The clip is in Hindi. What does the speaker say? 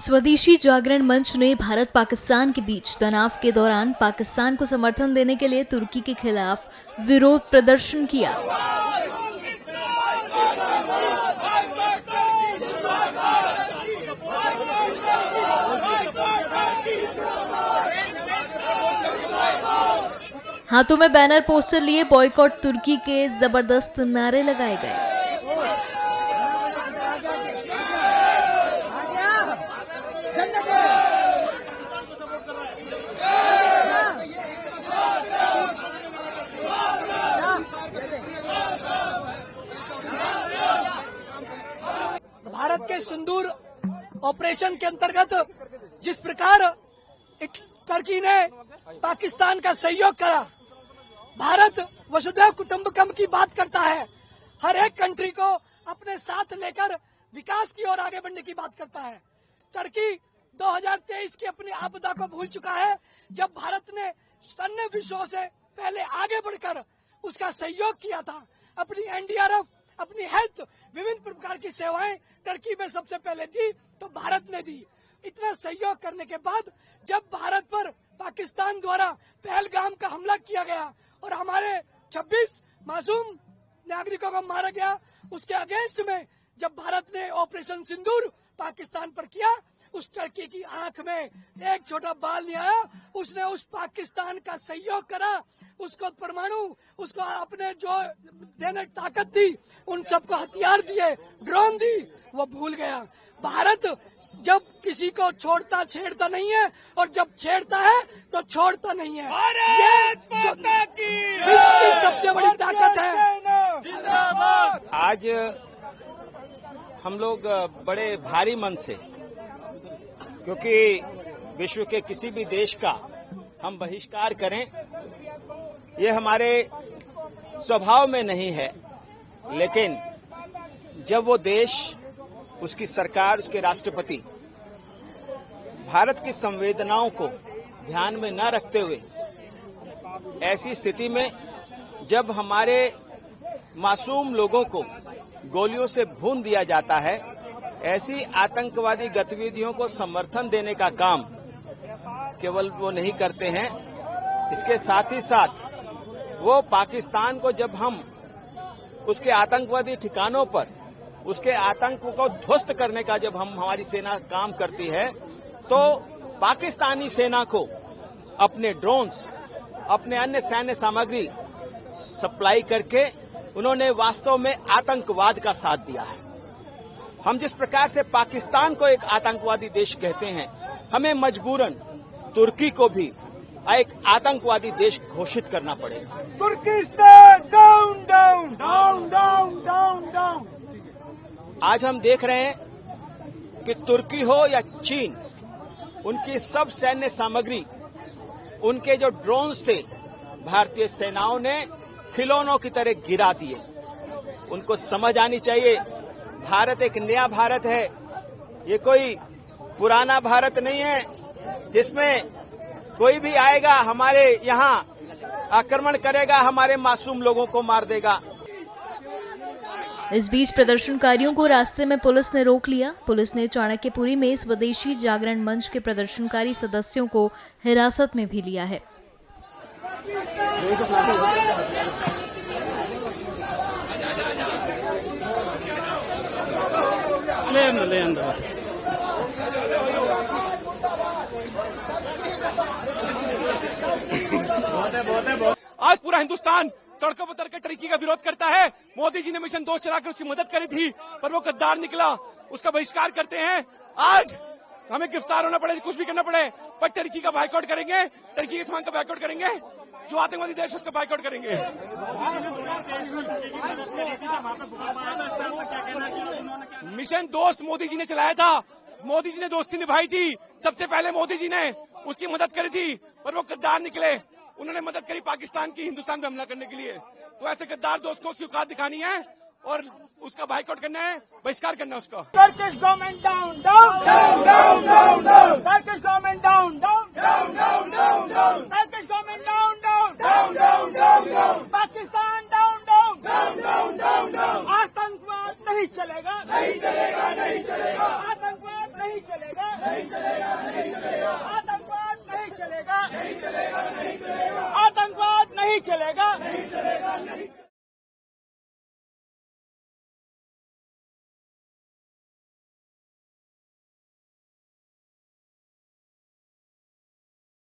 स्वदेशी जागरण मंच ने भारत पाकिस्तान के बीच तनाव के दौरान पाकिस्तान को समर्थन देने के लिए तुर्की के खिलाफ विरोध प्रदर्शन किया। हाथों में बैनर पोस्टर लिए बॉयकॉट तुर्की के जबरदस्त नारे लगाए गए। भारत के सिंदूर ऑपरेशन के अंतर्गत जिस प्रकार टर्की ने पाकिस्तान का सहयोग करा, भारत वसुधैव कुटुंबकम की बात करता है, हर एक कंट्री को अपने साथ लेकर विकास की ओर आगे बढ़ने की बात करता है। टर्की 2023 की अपनी आपदा को भूल चुका है, जब भारत ने अन्य विश्वों से पहले आगे बढ़कर उसका सहयोग किया था। अपनी एनडीआरएफ, अपनी हेल्थ, विभिन्न प्रकार की सेवाएं टर्की में सबसे पहले दी तो भारत ने दी। इतना सहयोग करने के बाद जब भारत पर पाकिस्तान द्वारा पहलगाम का हमला किया गया और हमारे 26 मासूम नागरिकों को मारा गया, उसके अगेंस्ट में जब भारत ने ऑपरेशन सिंदूर पाकिस्तान पर किया, उस टर्की की आंख में एक छोटा बाल नहीं आया। उसने उस पाकिस्तान का सहयोग करा, उसको परमाणु, उसको अपने जो देने की ताकत थी, उन सबको हथियार दिए, ड्रोन दी, वो भूल गया। भारत जब किसी को छोड़ता छेड़ता नहीं है और जब छेड़ता है तो छोड़ता नहीं है। ये विश्व की सबसे बड़ी ताकत है। आज हम लोग बड़े भारी मन से, क्योंकि विश्व के किसी भी देश का हम बहिष्कार करें, ये हमारे स्वभाव में नहीं है, लेकिन जब वो देश, उसकी सरकार, उसके राष्ट्रपति भारत की संवेदनाओं को ध्यान में न रखते हुए, ऐसी स्थिति में जब हमारे मासूम लोगों को गोलियों से भून दिया जाता है, ऐसी आतंकवादी गतिविधियों को समर्थन देने का काम केवल वो नहीं करते हैं, इसके साथ ही साथ वो पाकिस्तान को जब हम उसके आतंकवादी ठिकानों पर उसके आतंक को ध्वस्त करने का जब हमारी सेना काम करती है, तो पाकिस्तानी सेना को अपने ड्रोन्स, अपने अन्य सैन्य सामग्री सप्लाई करके उन्होंने वास्तव में आतंकवाद का साथ दिया है। हम जिस प्रकार से पाकिस्तान को एक आतंकवादी देश कहते हैं, हमें मजबूरन तुर्की को भी एक आतंकवादी देश घोषित करना पड़ेगा। Turkistan down down down down down down. आज हम देख रहे हैं कि तुर्की हो या चीन, उनकी सब सैन्य सामग्री, उनके जो ड्रोन्स थे, भारतीय सेनाओं ने खिलौनों की तरह गिरा दिए। उनको समझ आनी चाहिए, भारत एक नया भारत है, ये कोई पुराना भारत नहीं है जिसमें कोई भी आएगा हमारे यहाँ आक्रमण करेगा, हमारे मासूम लोगों को मार देगा। इस बीच प्रदर्शनकारियों को रास्ते में पुलिस ने रोक लिया। पुलिस ने चाणक्यपुरी में स्वदेशी जागरण मंच के प्रदर्शनकारी सदस्यों को हिरासत में भी लिया है। आज पूरा हिंदुस्तान सड़कों पर उतर कर टर्की का विरोध करता है। मोदी जी ने मिशन दोस्त चलाकर उसकी मदद करी थी, पर वो गद्दार निकला, उसका बहिष्कार करते हैं। आज हमें गिरफ्तार होना पड़े, कुछ भी करना पड़े, पर टर्की का बायकॉट करेंगे, टर्की के सामान का बायकॉट करेंगे, जो आतंकवादी देश उसका बायकॉट करेंगे। मिशन दोस्त मोदी जी ने चलाया था, मोदी जी ने दोस्ती निभाई थी, सबसे पहले मोदी जी ने उसकी मदद करी थी, पर वो गद्दार निकले, उन्होंने मदद करी पाकिस्तान की हिंदुस्तान पे हमला करने के लिए। तो ऐसे गद्दार दोस्त को उसकी औकात दिखानी है और उसका बाइकआउट करना है, बहिष्कार करना है उसका। Turkish government down, down, down, down, down, down. Turkish government down, down, down, down, down, down. Turkish government down, down, down, down, down, down. Pakistan down, down, down, down, down, down. आतंकवाद नहीं चलेगा, नहीं चलेगा, नहीं चलेगा। आतंकवाद नहीं चलेगा, नहीं चलेगा, नहीं चलेगा। आतंकवाद नहीं चलेगा, नहीं चलेगा, नहीं चलेगा। आतंकवाद नहीं चलेगा, नहीं